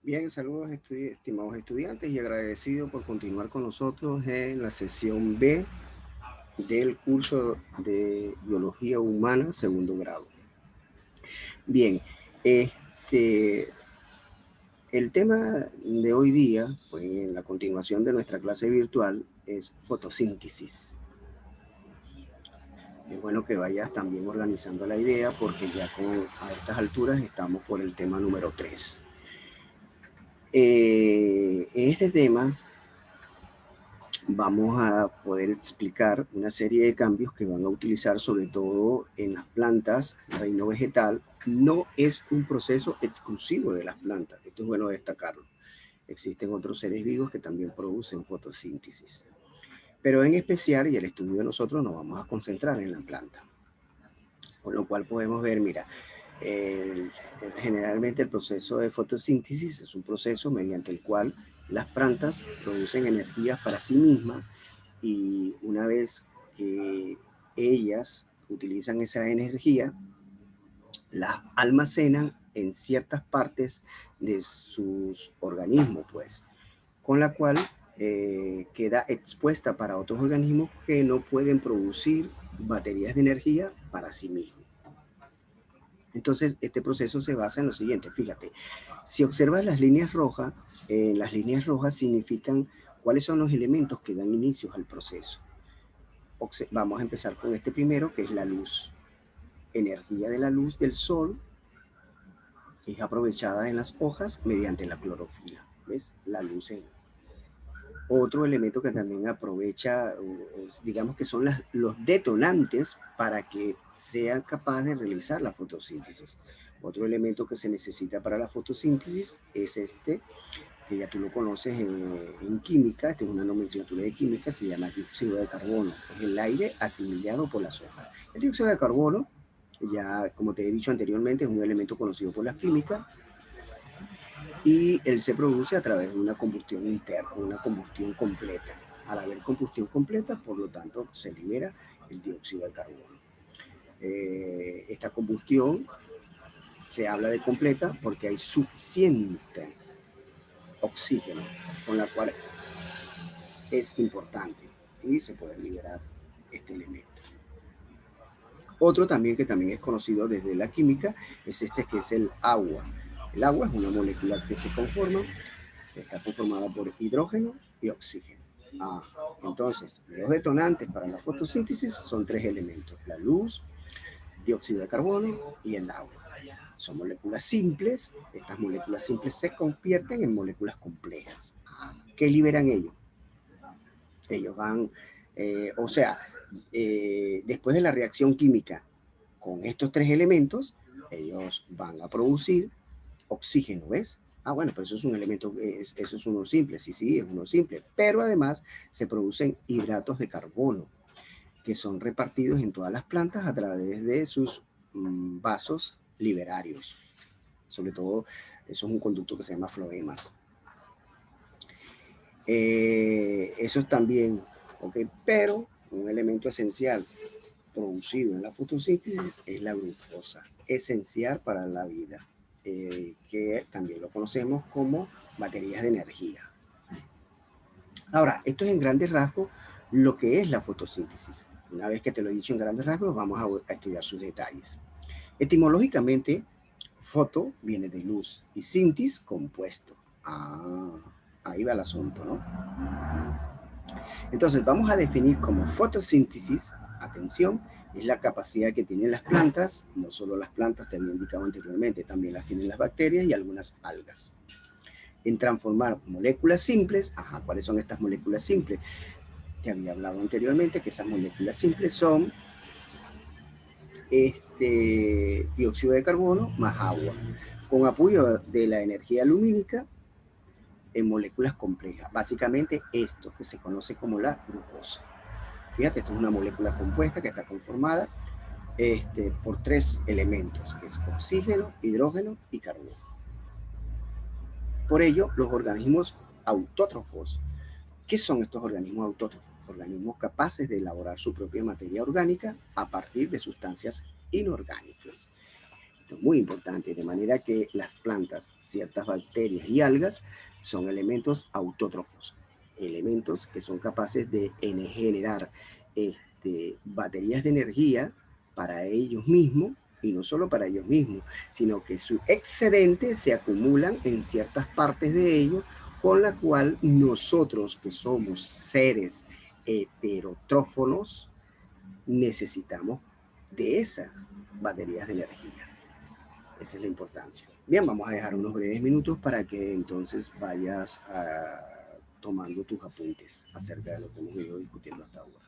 Bien, saludos estimados estudiantes y agradecido por continuar con nosotros en la sesión B del curso de Biología Humana, segundo grado. Bien, el tema de hoy día, pues en la continuación de nuestra clase virtual, es fotosíntesis. Es bueno que vayas también organizando la idea porque ya a estas alturas estamos por el tema número 3. En este tema vamos a poder explicar una serie de cambios que van a utilizar sobre todo en las plantas, reino vegetal. No es un proceso exclusivo de las plantas, esto es bueno destacarlo. Existen otros seres vivos que también producen fotosíntesis. Pero en especial, y el estudio de nosotros nos vamos a concentrar en la planta. Con lo cual podemos ver, mira, generalmente el proceso de fotosíntesis es un proceso mediante el cual las plantas producen energía para sí mismas y una vez que ellas utilizan esa energía, la almacenan en ciertas partes de sus organismos, pues, con la cual queda expuesta para otros organismos que no pueden producir baterías de energía para sí mismos. Entonces, este proceso se basa en lo siguiente, fíjate, si observas las líneas rojas significan cuáles son los elementos que dan inicio al proceso. Vamos a empezar con este primero, que es la luz. Energía de la luz del sol es aprovechada en las hojas mediante la clorofila. ¿Ves? La luz en... Otro elemento que también aprovecha, digamos que son los detonantes para que sea capaz de realizar la fotosíntesis. Otro elemento que se necesita para la fotosíntesis es este, que ya tú lo conoces en química, esta es una nomenclatura de química, se llama dióxido de carbono, es el aire asimilado por las hojas. El dióxido de carbono, ya como te he dicho anteriormente, es un elemento conocido por la química y él se produce a través de una combustión interna, una combustión completa. Al haber combustión completa, por lo tanto, se libera el dióxido de carbono. Esta combustión se habla de completa porque hay suficiente oxígeno, con la cual es importante y se puede liberar este elemento. Otro también que también es conocido desde la química es este que es el agua. El agua es una molécula que se conforma, está conformada por hidrógeno y oxígeno. Entonces, los detonantes para la fotosíntesis son tres elementos: la luz, dióxido de carbono y el agua. Son moléculas simples. Estas moléculas simples se convierten en moléculas complejas. ¿Qué liberan ellos? Ellos van, después de la reacción química con estos tres elementos, ellos van a producir oxígeno, ¿ves? Bueno, pero eso es un elemento, eso es uno simple, sí, es uno simple, pero además se producen hidratos de carbono que son repartidos en todas las plantas a través de sus vasos liberarios. Sobre todo, eso es un conducto que se llama floemas. Eso es también, ¿ok? Pero un elemento esencial producido en la fotosíntesis es la glucosa, esencial para la vida, que también lo conocemos como baterías de energía. Ahora, esto es en grandes rasgos lo que es la fotosíntesis. Una vez que te lo he dicho en grandes rasgos, vamos a estudiar sus detalles. Etimológicamente, foto viene de luz y sintis, compuesto. Ahí va el asunto, ¿no? Entonces, vamos a definir como fotosíntesis, atención, es la capacidad que tienen las plantas, no solo las plantas, te había indicado anteriormente, también las tienen las bacterias y algunas algas, en transformar moléculas simples. ¿Cuáles son estas moléculas simples? Te había hablado anteriormente que esas moléculas simples son dióxido de carbono más agua, con apoyo de la energía lumínica en moléculas complejas. Básicamente esto que se conoce como la glucosa. Fíjate, esto es una molécula compuesta que está conformada por tres elementos, que es oxígeno, hidrógeno y carbono. Por ello, los organismos autótrofos, ¿qué son estos organismos autótrofos? Organismos capaces de elaborar su propia materia orgánica a partir de sustancias inorgánicas. Esto es muy importante, de manera que las plantas, ciertas bacterias y algas son elementos autótrofos, elementos que son capaces de generar baterías de energía para ellos mismos, y no solo para ellos mismos, sino que su excedente se acumulan en ciertas partes de ellos, con la cual nosotros, que somos seres heterotrófonos, necesitamos de esas baterías de energía. Esa es la importancia. Bien, vamos a dejar unos breves minutos para que entonces vayas tomando tus apuntes acerca de lo que hemos ido discutiendo hasta ahora.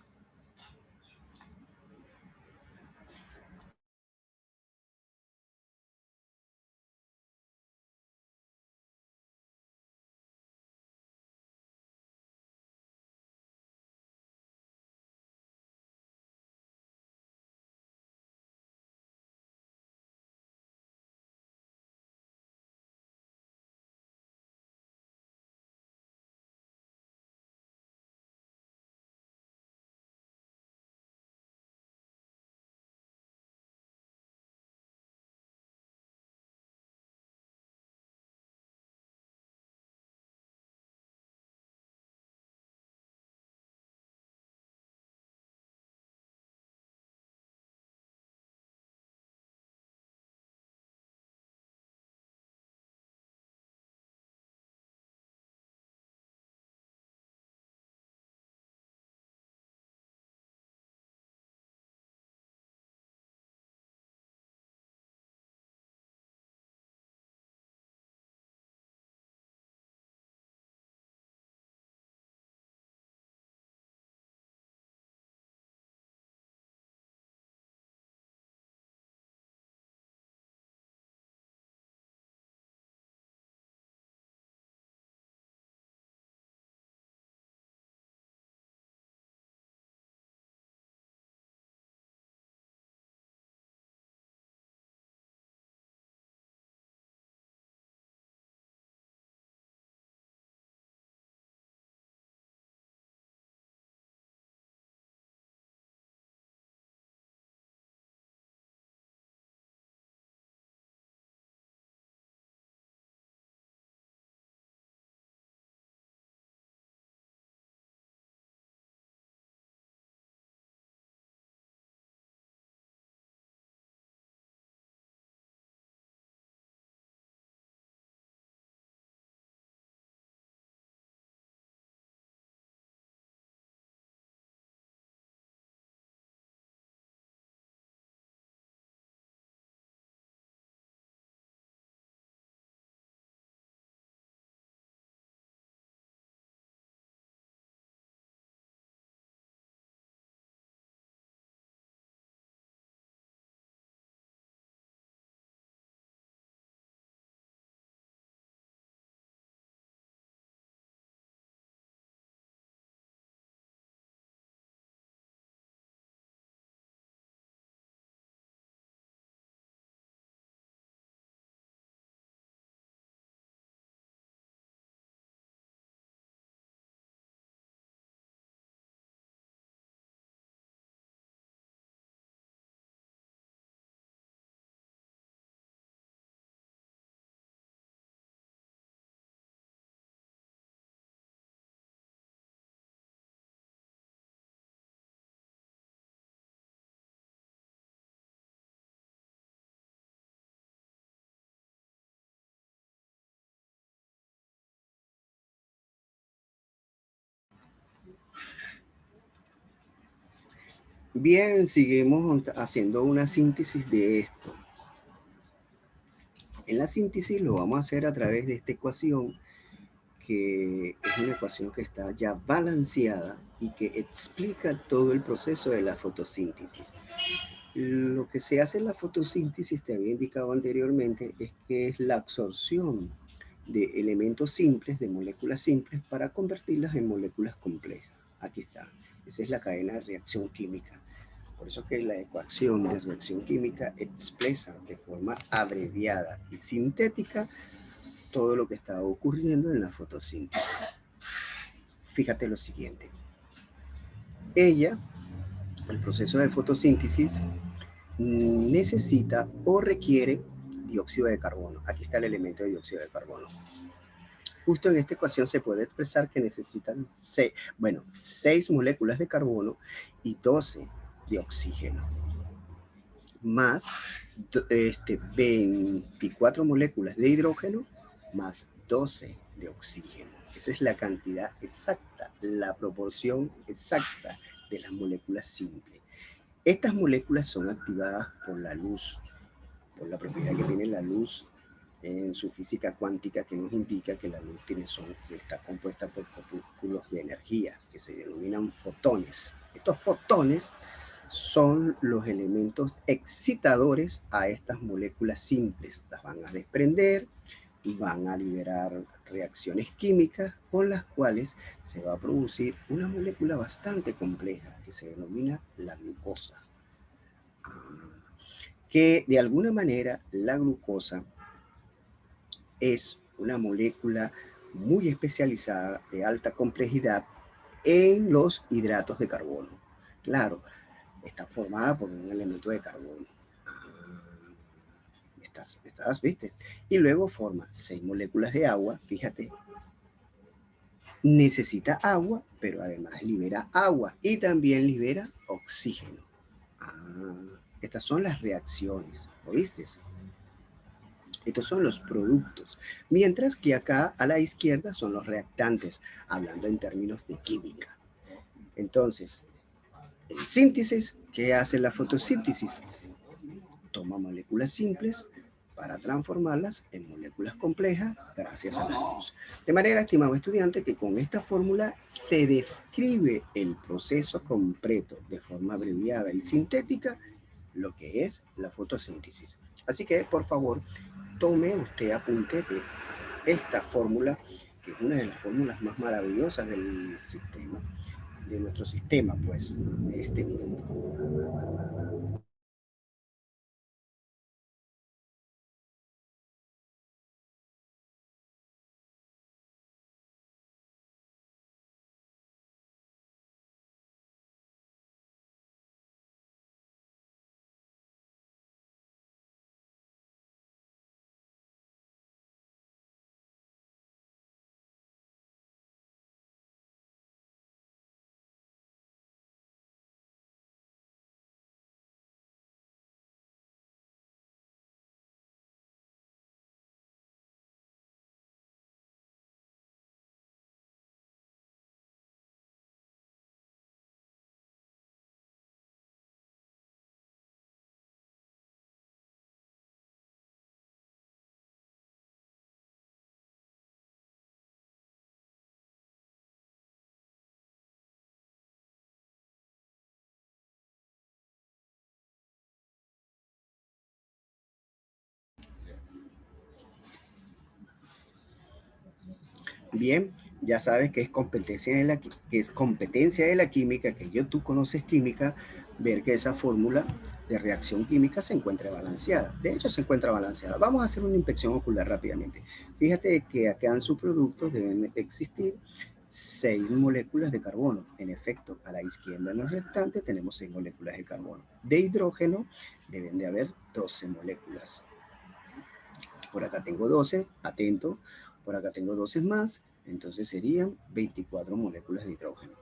Bien, seguimos haciendo una síntesis de esto. En la síntesis lo vamos a hacer a través de esta ecuación, que es una ecuación que está ya balanceada y que explica todo el proceso de la fotosíntesis. Lo que se hace en la fotosíntesis, te había indicado anteriormente, es que es la absorción de elementos simples, de moléculas simples, para convertirlas en moléculas complejas. Aquí está. Esa es la cadena de reacción química. Por eso que la ecuación de reacción química expresa de forma abreviada y sintética todo lo que está ocurriendo en la fotosíntesis. Fíjate lo siguiente. El proceso de fotosíntesis, necesita o requiere dióxido de carbono. Aquí está el elemento de dióxido de carbono. Justo en esta ecuación se puede expresar que necesitan 6 moléculas de carbono y 12 de oxígeno, más 24 moléculas de hidrógeno, más 12 de oxígeno. Esa es la cantidad exacta, la proporción exacta de las moléculas simples. Estas moléculas son activadas por la luz, por la propiedad que tiene la luz en su física cuántica, que nos indica que la luz está compuesta por corpúsculos de energía que se denominan fotones. Estos fotones son los elementos excitadores a estas moléculas simples. Las van a desprender, van a liberar reacciones químicas con las cuales se va a producir una molécula bastante compleja que se denomina la glucosa. Que de alguna manera la glucosa es una molécula muy especializada de alta complejidad en los hidratos de carbono. Claro, está formada por un elemento de carbono. Estas, ¿viste? Y luego forma 6 moléculas de agua, fíjate. Necesita agua, pero además libera agua y también libera oxígeno. Estas son las reacciones, ¿oíste? Estos son los productos, mientras que acá a la izquierda son los reactantes, hablando en términos de química. Entonces, en síntesis, ¿qué hace la fotosíntesis? Toma moléculas simples para transformarlas en moléculas complejas gracias a la luz. De manera, estimado estudiante, que con esta fórmula se describe el proceso completo de forma abreviada y sintética, lo que es la fotosíntesis. Así que, por favor, tome usted apunte de esta fórmula, que es una de las fórmulas más maravillosas del sistema, de nuestro sistema, pues, de este mundo. Bien, ya sabes que es competencia de la química, que tú conoces química, ver que esa fórmula de reacción química se encuentra balanceada. De hecho, se encuentra balanceada. Vamos a hacer una inspección ocular rápidamente. Fíjate que acá en sus productos deben existir 6 moléculas de carbono. En efecto, a la izquierda en los restantes tenemos 6 moléculas de carbono. De hidrógeno deben de haber 12 moléculas. Por acá tengo 12, atento, por acá tengo 12 más, entonces serían 24 moléculas de hidrógeno.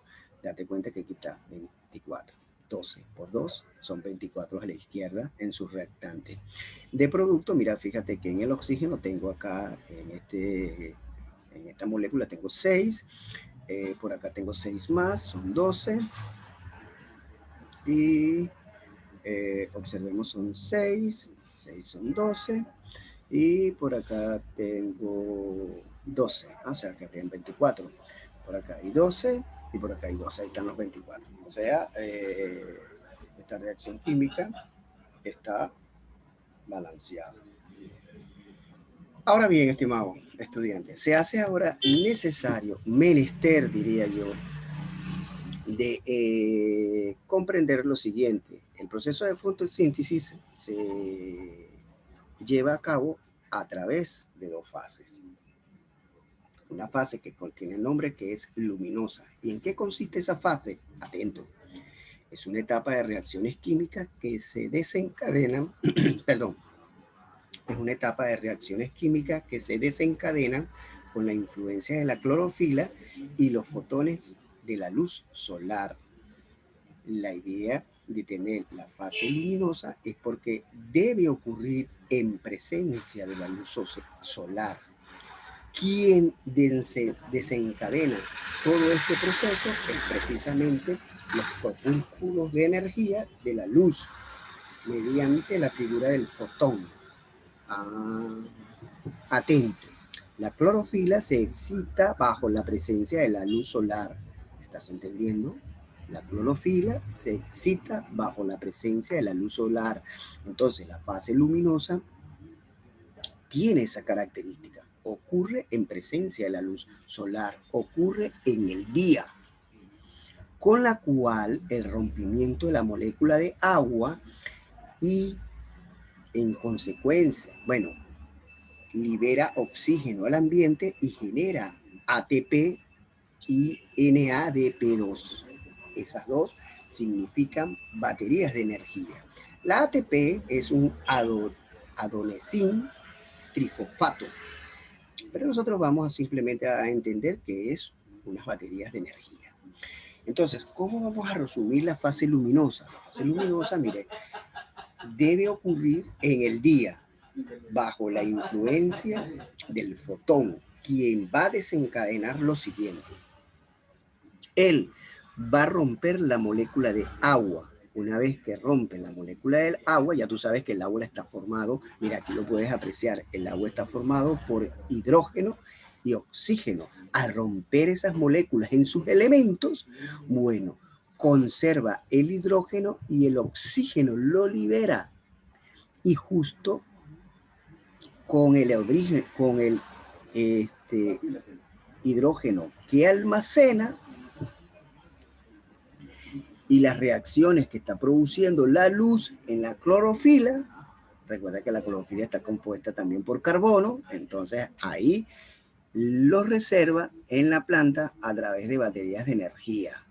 Date cuenta que aquí está 24. 12 por 2 son 24 a la izquierda en sus reactantes. De producto, mira, fíjate que en el oxígeno tengo acá, en esta molécula tengo 6, por acá tengo 6 más, son 12, y observemos son 6, 6 son 12, y por acá tengo 12, o sea que habrían 24. Por acá hay 12 y por acá hay 12, ahí están los 24. O sea, esta reacción química está balanceada. Ahora bien, estimado estudiante, se hace ahora necesario, menester, diría yo, de comprender lo siguiente. El proceso de fotosíntesis se lleva a cabo a través de 2 fases. Una fase que contiene el nombre que es luminosa. ¿Y en qué consiste esa fase? Atento. Es una etapa de reacciones químicas que se desencadenan, perdón, es una etapa de reacciones químicas que se desencadenan con la influencia de la clorofila y los fotones de la luz solar. La idea de tener la fase luminosa es porque debe ocurrir en presencia de la luz solar. Quien desencadena todo este proceso es precisamente los corpúsculos de energía de la luz mediante la figura del fotón. Ah, atento. La clorofila se excita bajo la presencia de la luz solar. ¿Estás entendiendo? La clorofila se excita bajo la presencia de la luz solar. Entonces, la fase luminosa tiene esa característica. Ocurre en presencia de la luz solar, ocurre en el día, con la cual el rompimiento de la molécula de agua y en consecuencia, bueno, libera oxígeno al ambiente y genera ATP y NADP2. Esas dos significan baterías de energía. La ATP es un adenosín trifosfato, pero nosotros vamos simplemente a entender que es unas baterías de energía. Entonces, ¿cómo vamos a resumir la fase luminosa? La fase luminosa, mire, debe ocurrir en el día, bajo la influencia del fotón, quien va a desencadenar lo siguiente. Él va a romper la molécula de agua. Una vez que rompe la molécula del agua, ya tú sabes que el agua está formado, mira, aquí lo puedes apreciar, el agua está formado por hidrógeno y oxígeno. Al romper esas moléculas en sus elementos, bueno, conserva el hidrógeno y el oxígeno lo libera. Y justo con el hidrógeno que almacena y las reacciones que está produciendo la luz en la clorofila, recuerda que la clorofila está compuesta también por carbono, entonces ahí lo reserva en la planta a través de baterías de energía.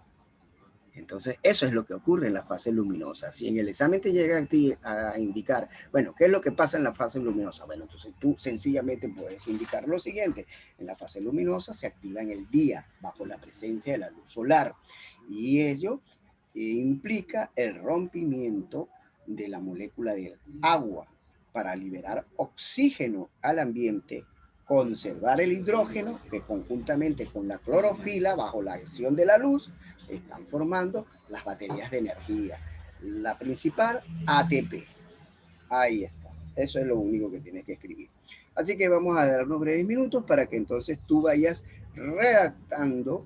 Entonces, eso es lo que ocurre en la fase luminosa. Si en el examen te llega a ti a indicar, bueno, ¿qué es lo que pasa en la fase luminosa? Bueno, entonces tú sencillamente puedes indicar lo siguiente. En la fase luminosa se activa en el día, bajo la presencia de la luz solar. Y ello implica el rompimiento de la molécula del agua para liberar oxígeno al ambiente, conservar el hidrógeno que conjuntamente con la clorofila bajo la acción de la luz están formando las baterías de energía. La principal, ATP. Ahí está. Eso es lo único que tienes que escribir. Así que vamos a dar unos breves minutos para que entonces tú vayas redactando,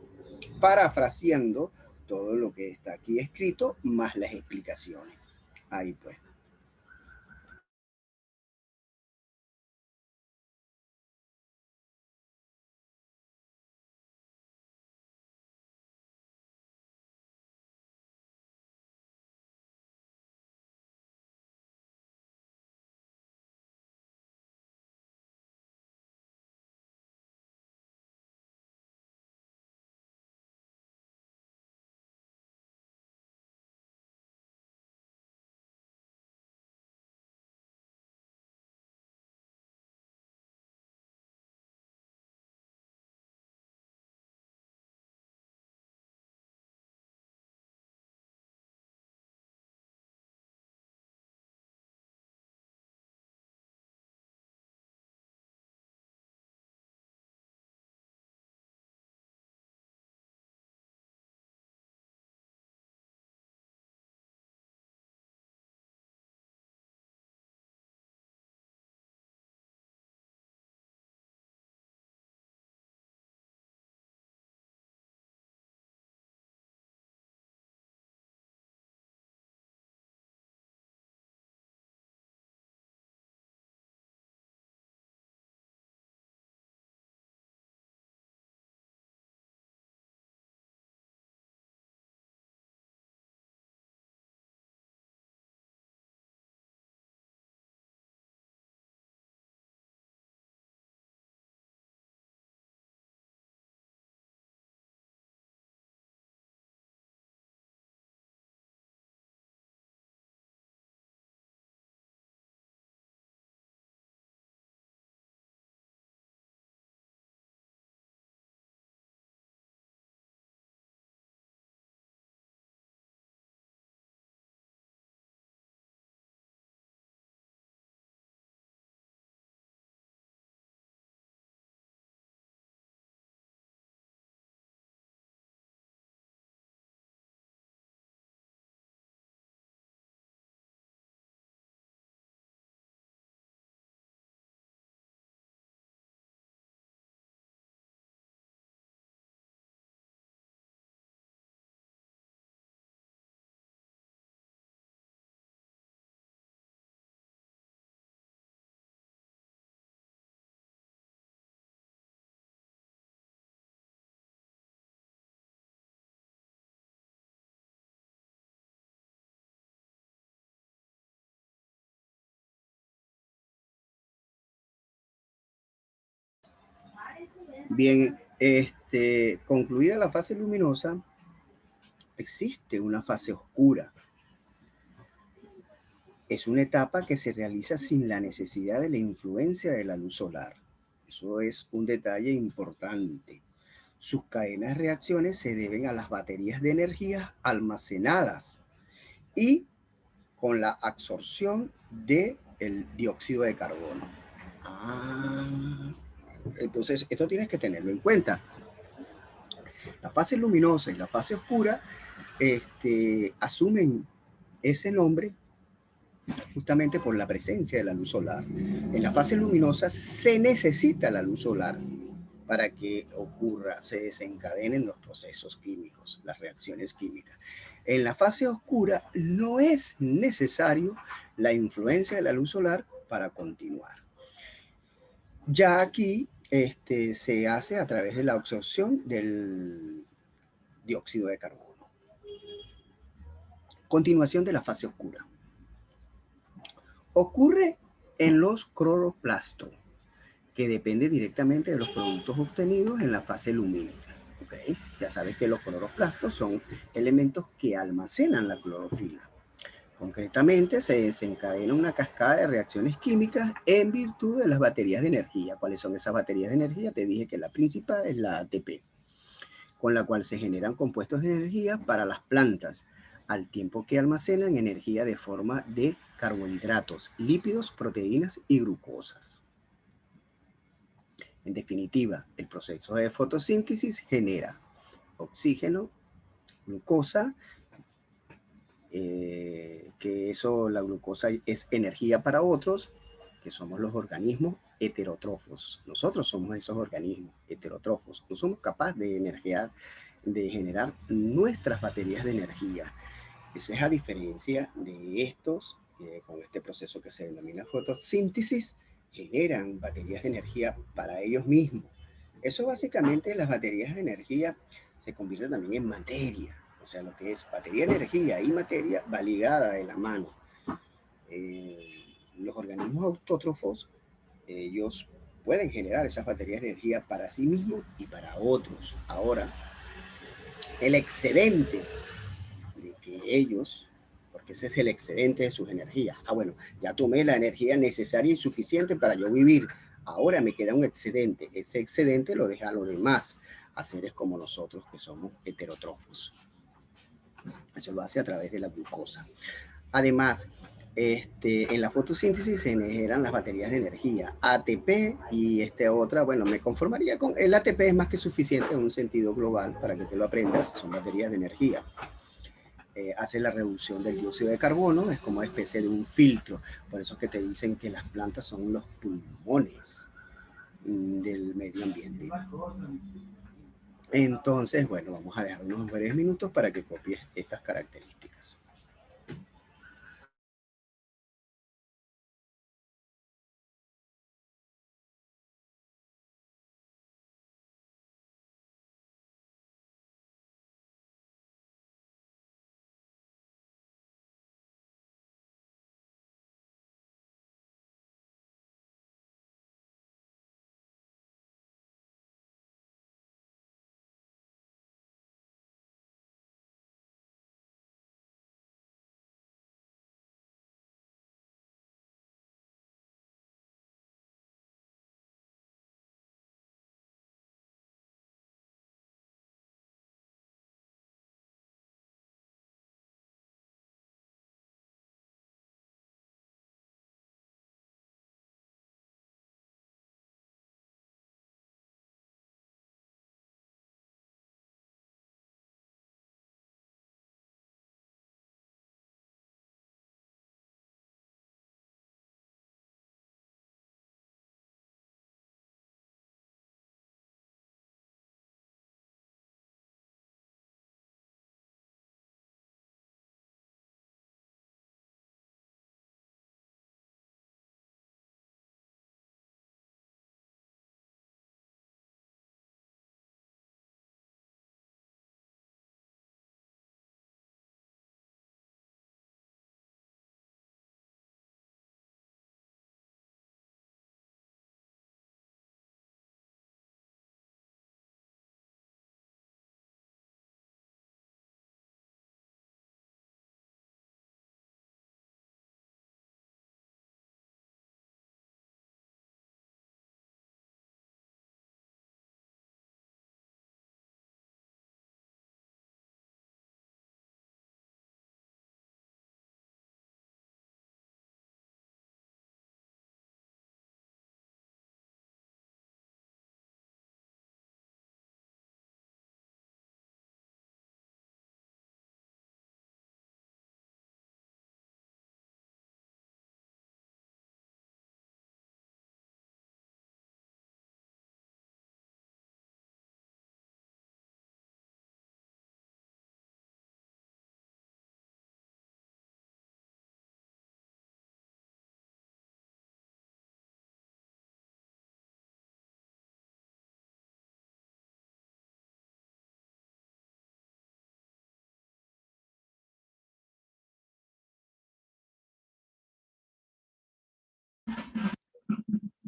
parafraseando todo lo que está aquí escrito, más las explicaciones. Ahí pues. Bien, concluida la fase luminosa, existe una fase oscura. Es una etapa que se realiza sin la necesidad de la influencia de la luz solar. Eso es un detalle importante. Sus cadenas de reacciones se deben a las baterías de energía almacenadas y con la absorción del dióxido de carbono. Ah, entonces esto tienes que tenerlo en cuenta. La fase luminosa y la fase oscura asumen ese nombre justamente por la presencia de la luz solar. En la fase luminosa se necesita la luz solar para que ocurra, se desencadenen los procesos químicos, las reacciones químicas. En la fase oscura no es necesario la influencia de la luz solar para continuar. Ya aquí se hace a través de la absorción del dióxido de carbono. Continuación de la fase oscura. Ocurre en los cloroplastos, que depende directamente de los productos obtenidos en la fase lumínica. ¿Okay? Ya sabes que los cloroplastos son elementos que almacenan la clorofila. Concretamente, se desencadena una cascada de reacciones químicas en virtud de las baterías de energía. ¿Cuáles son esas baterías de energía? Te dije que la principal es la ATP, con la cual se generan compuestos de energía para las plantas, al tiempo que almacenan energía de forma de carbohidratos, lípidos, proteínas y glucosas. En definitiva, el proceso de fotosíntesis genera oxígeno, glucosa, que eso, la glucosa es energía para otros, que somos los organismos heterótrofos. Nosotros somos esos organismos heterótrofos. No somos capaces de generar nuestras baterías de energía. Esa es a diferencia de estos, con este proceso que se denomina fotosíntesis, generan baterías de energía para ellos mismos. Eso básicamente, las baterías de energía se convierten también en materia. O sea, lo que es batería de energía y materia va ligada de la mano. Los organismos autótrofos, ellos pueden generar esas baterías de energía para sí mismos y para otros. Ahora, el excedente de que ellos, porque ese es el excedente de sus energías. Ah, bueno, ya tomé la energía necesaria y suficiente para yo vivir. Ahora me queda un excedente. Ese excedente lo deja a los demás, a seres como nosotros que somos heterótrofos. Eso lo hace a través de la glucosa. Además, en la fotosíntesis se generan las baterías de energía, ATP y otra, bueno, me conformaría con el ATP, es más que suficiente en un sentido global para que te lo aprendas, son baterías de energía. Hace la reducción del dióxido de carbono, es como una especie de un filtro, por eso es que te dicen que las plantas son los pulmones del medio ambiente. Entonces, bueno, vamos a dejar unos breves minutos para que copies estas características.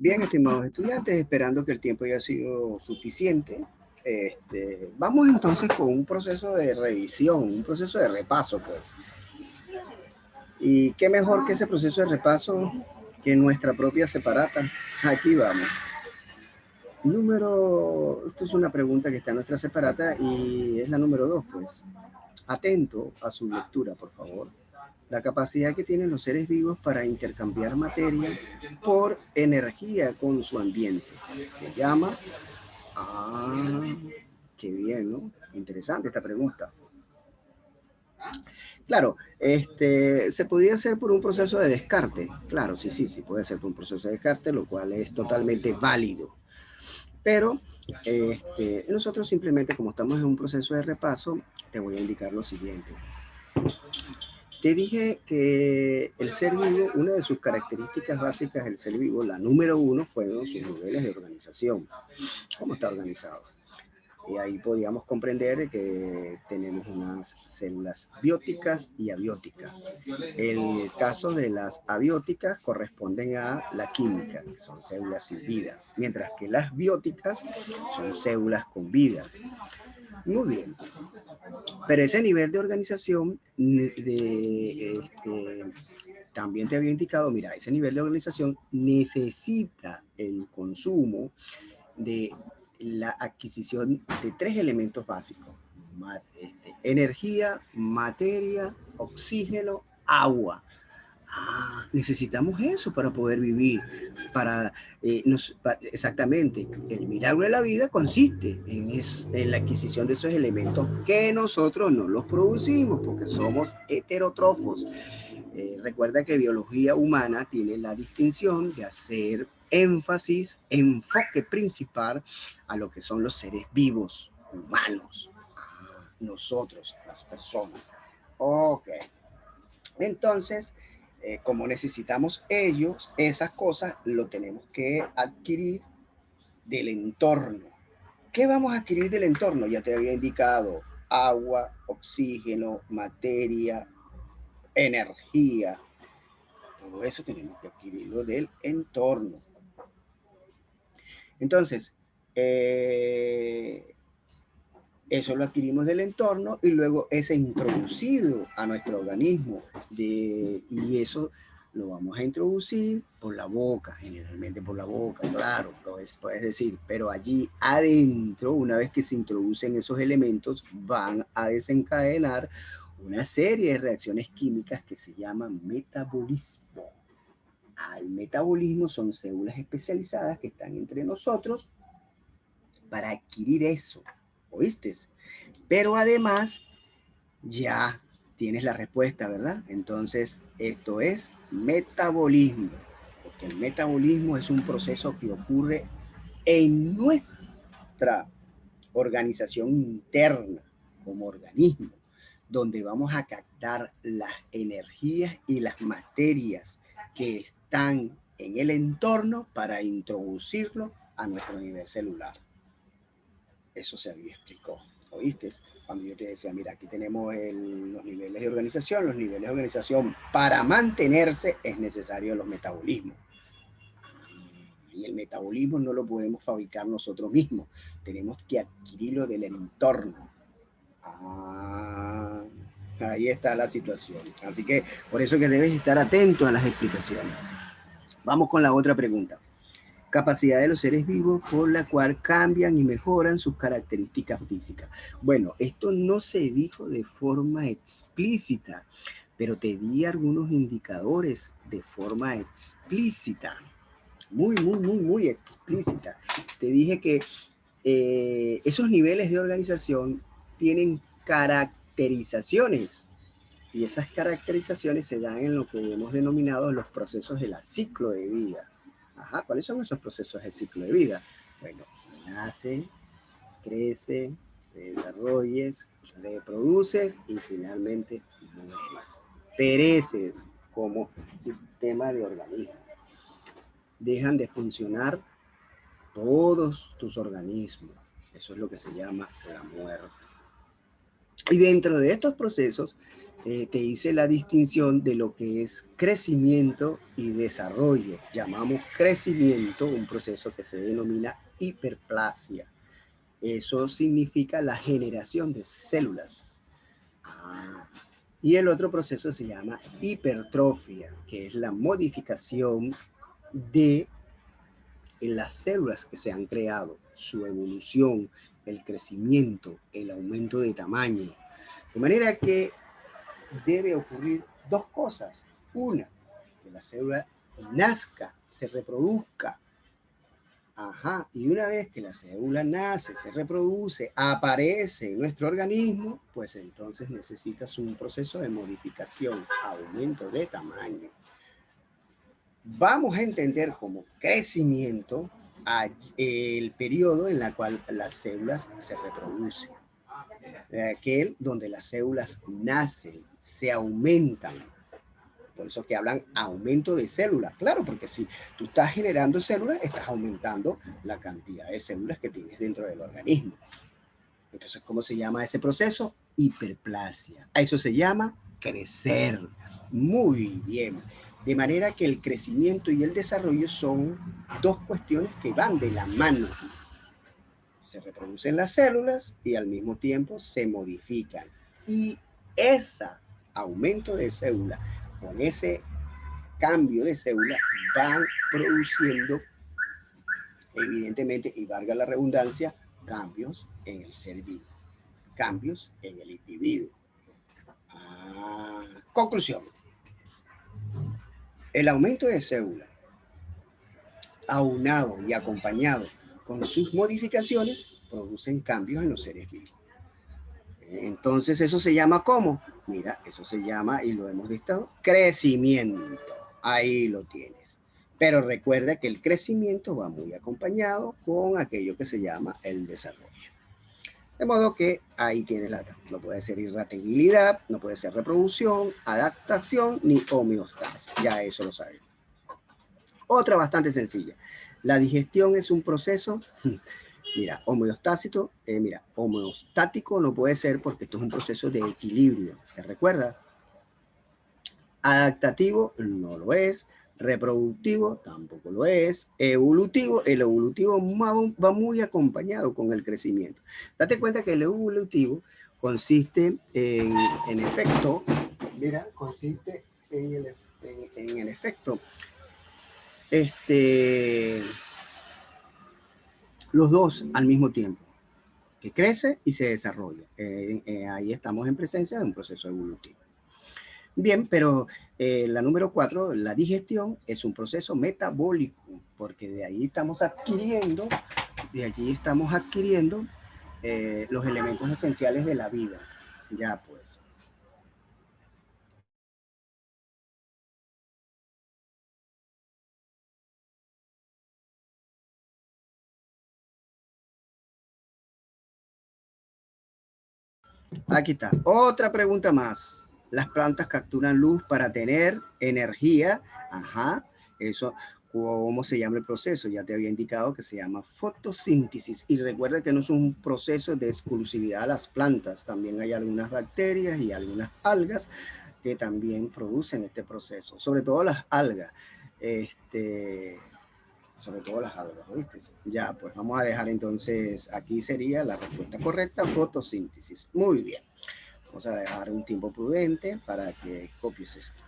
Bien, estimados estudiantes, esperando que el tiempo haya sido suficiente, vamos entonces con un proceso de revisión, un proceso de repaso, pues. Y qué mejor que ese proceso de repaso que nuestra propia separata. Aquí vamos. Esto es una pregunta que está en nuestra separata y es la número 2, pues. Atento a su lectura, por favor. La capacidad que tienen los seres vivos para intercambiar materia por energía con su ambiente. Se llama... Ah, qué bien, ¿no? Interesante esta pregunta. Claro, se podría hacer por un proceso de descarte. Claro, sí, puede ser por un proceso de descarte, lo cual es totalmente válido. Pero nosotros simplemente, como estamos en un proceso de repaso, te voy a indicar lo siguiente. Te dije que el ser vivo, una de sus características básicas del ser vivo, la número 1, fueron sus niveles de organización. ¿Cómo está organizado? Y ahí podíamos comprender que tenemos unas células bióticas y abióticas. El caso de las abióticas corresponden a la química, que son células sin vidas, mientras que las bióticas son células con vidas. Muy bien. Pero ese nivel de organización también te había indicado, mira, ese nivel de organización necesita el consumo de la adquisición de 3 elementos básicos: energía, materia, oxígeno, agua. Necesitamos eso para poder vivir, exactamente. El milagro de la vida consiste en la adquisición de esos elementos que nosotros no los producimos porque somos heterótrofos. Recuerda que biología humana tiene la distinción de hacer enfoque principal a lo que son los seres vivos, humanos, nosotros, las personas. Ok. Entonces, como necesitamos esas cosas, lo tenemos que adquirir del entorno. ¿Qué vamos a adquirir del entorno? Ya te había indicado: agua, oxígeno, materia, energía. Todo eso tenemos que adquirirlo del entorno. Entonces, eso lo adquirimos del entorno y luego es introducido a nuestro organismo. Y eso lo vamos a introducir por la boca, generalmente por la boca, claro, puedes decir, pero allí adentro, una vez que se introducen esos elementos, van a desencadenar una serie de reacciones químicas que se llaman metabolismo. El metabolismo son células especializadas que están entre nosotros para adquirir eso, ¿oíste? Pero además ya tienes la respuesta, ¿verdad? Entonces, esto es metabolismo, porque el metabolismo es un proceso que ocurre en nuestra organización interna como organismo, donde vamos a captar las energías y las materias que están en el entorno para introducirlo a nuestro nivel celular. Eso se había explicado, ¿oíste? Cuando yo te decía, mira, aquí tenemos los niveles de organización. Los niveles de organización, para mantenerse, es necesario los metabolismos. Y el metabolismo no lo podemos fabricar nosotros mismos. Tenemos que adquirirlo del entorno. Ahí está la situación. Así que por eso que debes estar atento a las explicaciones. Vamos con la otra pregunta. Capacidad de los seres vivos por la cual cambian y mejoran sus características físicas. Bueno, esto no se dijo de forma explícita, pero te di algunos indicadores de forma explícita. Muy explícita. Te dije que esos niveles de organización tienen caracterizaciones, y esas caracterizaciones se dan en lo que hemos denominado los procesos del ciclo de vida. ¿Cuáles son esos procesos del ciclo de vida? Bueno, nace, crece, te desarrolles, reproduces y finalmente mueres. Pereces como sistema de organismo. Dejan de funcionar todos tus organismos. Eso es lo que se llama la muerte. Y dentro de estos procesos te hice la distinción de lo que es crecimiento y desarrollo. Llamamos crecimiento un proceso que se denomina hiperplasia. Eso significa la generación de células. Ah. Y el otro proceso se llama hipertrofia, que es la modificación de las células que se han creado, su evolución, el crecimiento, el aumento de tamaño. De manera que debe ocurrir dos cosas. Una, que la célula nazca, se reproduzca. Ajá, y una vez que la célula nace, se reproduce, aparece en nuestro organismo, pues entonces necesitas un proceso de modificación, aumento de tamaño. Vamos a entender como crecimiento el periodo en el cual las células se reproducen. Aquel donde las células nacen, se aumentan. Por eso que hablan aumento de células. Claro, porque si tú estás generando células, estás aumentando la cantidad de células que tienes dentro del organismo. Entonces, ¿cómo se llama ese proceso? Hiperplasia. A eso se llama crecer. Muy bien. De manera que el crecimiento y el desarrollo son dos cuestiones que van de la mano. Se reproducen las células y al mismo tiempo se modifican. Y ese aumento de células con ese cambio de células van produciendo, evidentemente, y valga la redundancia, cambios en el ser vivo, cambios en el individuo. Conclusión. El aumento de células, aunado y acompañado con sus modificaciones, producen cambios en los seres vivos. Entonces, ¿eso se llama cómo? Mira, eso se llama, y lo hemos visto, crecimiento. Ahí lo tienes. Pero recuerda que el crecimiento va muy acompañado con aquello que se llama el desarrollo. De modo que ahí tienes la, no puede ser irritabilidad, no puede ser reproducción, adaptación, ni homeostasis. Ya eso lo sabemos. Otra bastante sencilla. La digestión es un proceso, mira, homeostático no puede ser porque esto es un proceso de equilibrio. ¿Te recuerda? Adaptativo no lo es. Reproductivo tampoco lo es. Evolutivo, el evolutivo va muy acompañado con el crecimiento. Date cuenta que el evolutivo consiste en efecto, mira, consiste en el efecto, los dos al mismo tiempo, que crece y se desarrolla. Ahí estamos en presencia de un proceso evolutivo. Bien, pero la número 4, la digestión, es un proceso metabólico, porque de allí estamos adquiriendo los elementos esenciales de la vida. Ya pues. Aquí está. Otra pregunta más. Las plantas capturan luz para tener energía. Ajá. Eso, ¿cómo se llama el proceso? Ya te había indicado que se llama fotosíntesis. Y recuerda que no es un proceso de exclusividad a las plantas. También hay algunas bacterias y algunas algas que también producen este proceso. Sobre todo las algas. Sobre todo las algas, ¿viste? Ya, pues vamos a dejar entonces, aquí sería la respuesta correcta, fotosíntesis. Muy bien. Vamos a dejar un tiempo prudente para que copies esto.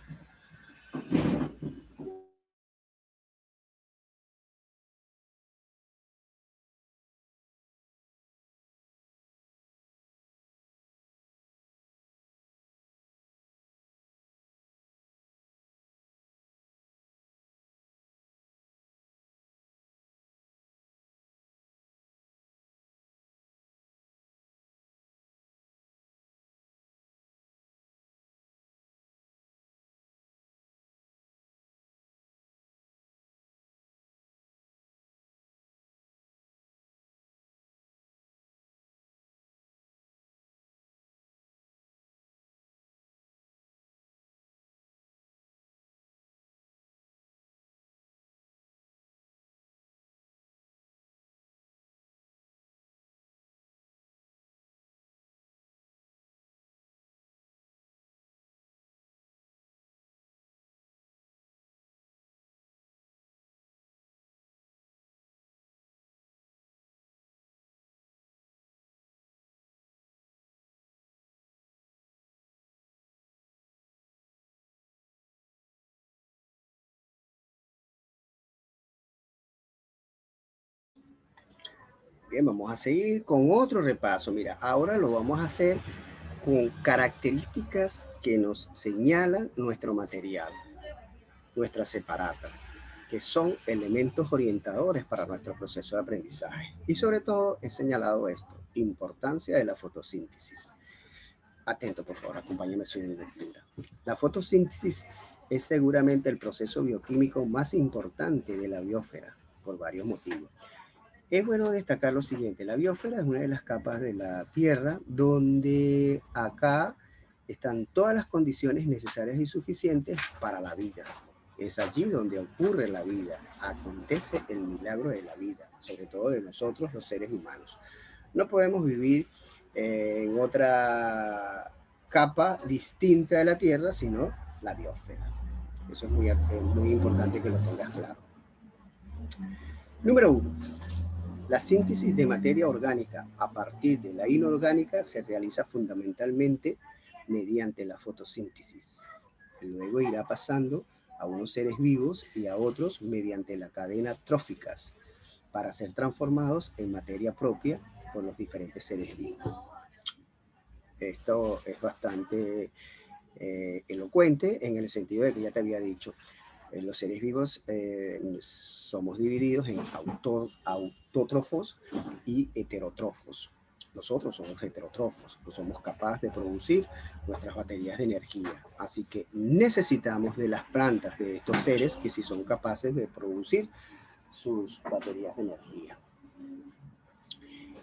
Bien, vamos a seguir con otro repaso. Mira, ahora lo vamos a hacer con características que nos señalan nuestro material, nuestra separata, que son elementos orientadores para nuestro proceso de aprendizaje. Y sobre todo he señalado esto, importancia de la fotosíntesis. Atento, por favor, acompáñame a su lectura. La fotosíntesis es seguramente el proceso bioquímico más importante de la biosfera, por varios motivos. Es bueno destacar lo siguiente, la biosfera es una de las capas de la Tierra donde acá están todas las condiciones necesarias y suficientes para la vida. Es allí donde ocurre la vida, acontece el milagro de la vida, sobre todo de nosotros los seres humanos. No podemos vivir en otra capa distinta de la Tierra, sino la biosfera. Eso es muy importante que lo tengas claro. Número 1. La síntesis de materia orgánica a partir de la inorgánica se realiza fundamentalmente mediante la fotosíntesis. Luego irá pasando a unos seres vivos y a otros mediante la cadena tróficas para ser transformados en materia propia por los diferentes seres vivos. Esto es bastante elocuente en el sentido de que ya te había dicho, los seres vivos somos divididos en autótrofos y heterótrofos. Nosotros somos heterótrofos, no somos capaces de producir nuestras baterías de energía. Así que necesitamos de las plantas de estos seres que sí son capaces de producir sus baterías de energía.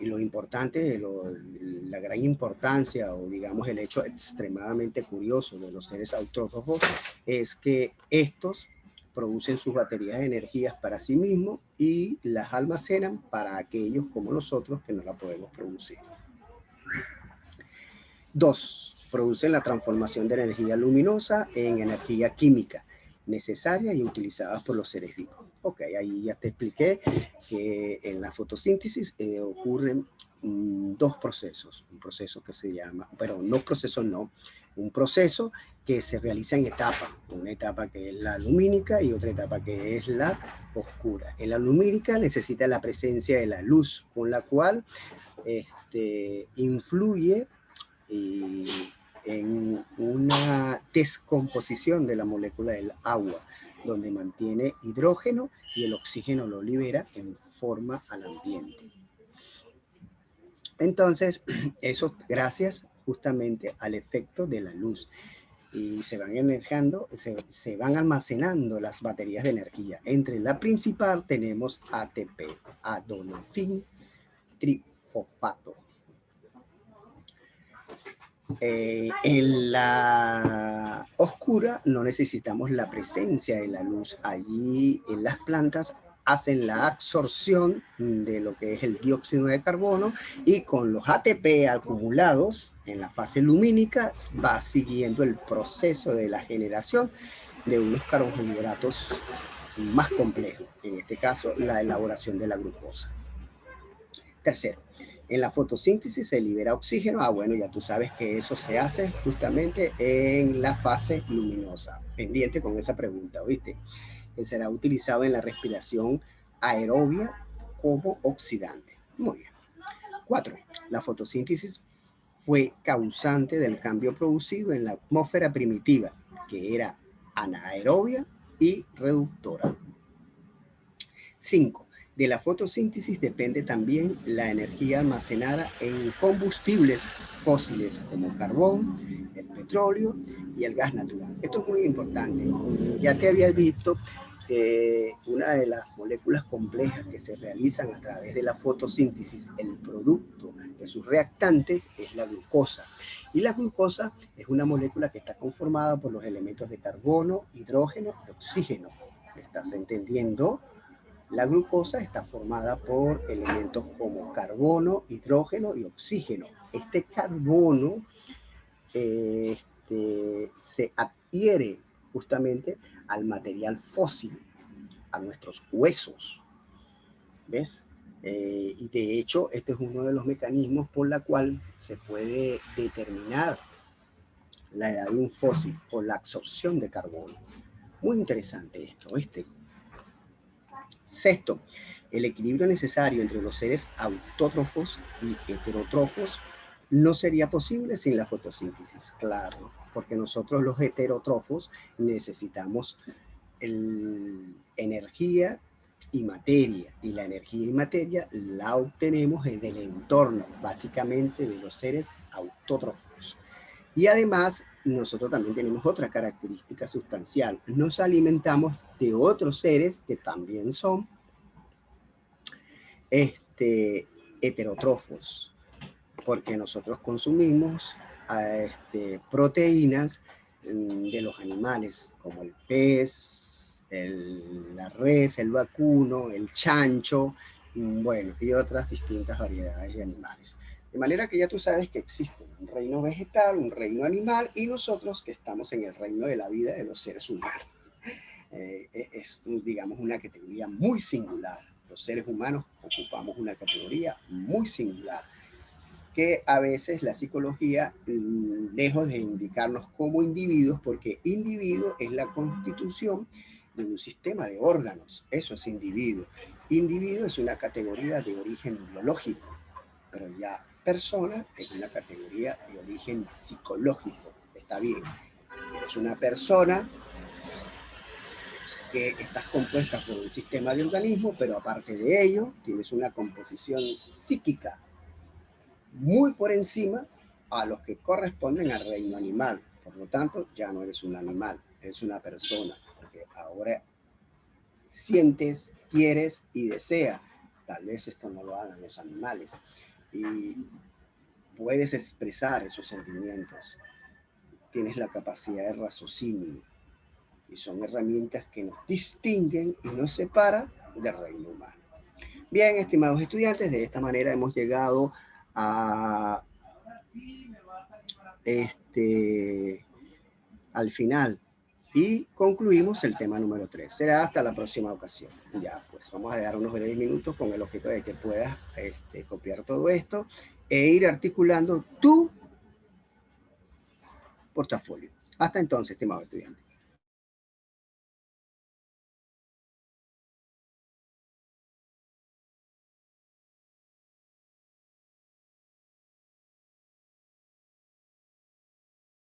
Y lo importante, la gran importancia o digamos el hecho extremadamente curioso de los seres autótrofos es que estos producen sus baterías de energías para sí mismos y las almacenan para aquellos como nosotros que no la podemos producir. 2. Producen la transformación de energía luminosa en energía química necesaria y utilizadas por los seres vivos. Ok, ahí ya te expliqué que en la fotosíntesis ocurren dos procesos. Un proceso que se llama, pero no proceso no, un proceso que se realiza en etapas. Una etapa que es la lumínica y otra etapa que es la oscura. En la lumínica necesita la presencia de la luz, con la cual influye en una descomposición de la molécula del agua, donde mantiene hidrógeno y el oxígeno lo libera en forma al ambiente. Entonces, eso gracias justamente al efecto de la luz. Y se van se van almacenando las baterías de energía. Entre la principal tenemos ATP, adenosín trifosfato. En la oscura no necesitamos la presencia de la luz. Allí en las plantas hacen la absorción de lo que es el dióxido de carbono y con los ATP acumulados en la fase lumínica va siguiendo el proceso de la generación de unos carbohidratos más complejos, en este caso la elaboración de la glucosa. Tercero, en la fotosíntesis se libera oxígeno. Bueno, ya tú sabes que eso se hace justamente en la fase luminosa. Pendiente con esa pregunta, ¿viste? Que será utilizado en la respiración aerobia como oxidante. Muy bien. 4. La fotosíntesis fue causante del cambio producido en la atmósfera primitiva, que era anaerobia y reductora. 5. De la fotosíntesis depende también la energía almacenada en combustibles fósiles como carbón, el petróleo y el gas natural. Esto es muy importante. Ya te había visto que una de las moléculas complejas que se realizan a través de la fotosíntesis, el producto de sus reactantes, es la glucosa. Y la glucosa es una molécula que está conformada por los elementos de carbono, hidrógeno y oxígeno. ¿Estás entendiendo? La glucosa está formada por elementos como carbono, hidrógeno y oxígeno. Este carbono se adhiere justamente al material fósil, a nuestros huesos. ¿Ves? Y de hecho, este es uno de los mecanismos por la cual se puede determinar la edad de un fósil por la absorción de carbono. Muy interesante esto, ¿viste? Sexto, El equilibrio necesario entre los seres autótrofos y heterótrofos no sería posible sin la fotosíntesis, claro, porque nosotros los heterótrofos necesitamos energía y materia, y la energía y materia la obtenemos del entorno, básicamente de los seres autótrofos. Y además, nosotros también tenemos otra característica sustancial. Nos alimentamos de otros seres que también son heterótrofos, porque nosotros consumimos proteínas de los animales, como el pez, la res, el vacuno, el chancho, bueno, y otras distintas variedades de animales. De manera que ya tú sabes que existe un reino vegetal, un reino animal, y nosotros que estamos en el reino de la vida de los seres humanos. Es, digamos, una categoría muy singular. Los seres humanos ocupamos una categoría muy singular, que a veces la psicología, lejos de indicarnos como individuos, porque individuo es la constitución de un sistema de órganos, eso es individuo. Individuo es una categoría de origen biológico, pero ya persona es una categoría de origen psicológico. Está bien, eres una persona que estás compuesta por un sistema de organismos, pero aparte de ello, tienes una composición psíquica muy por encima a los que corresponden al reino animal. Por lo tanto, ya no eres un animal, eres una persona, porque ahora sientes, quieres y deseas. Tal vez esto no lo hagan los animales. Y puedes expresar esos sentimientos. Tienes la capacidad de raciocinio. Y son herramientas que nos distinguen y nos separan del reino humano. Bien, estimados estudiantes, de esta manera hemos llegado a al final y concluimos el tema número 3. Será hasta la próxima ocasión. Ya, pues vamos a dar unos breves minutos con el objeto de que puedas copiar todo esto e ir articulando tu portafolio. Hasta entonces, estimado estudiante.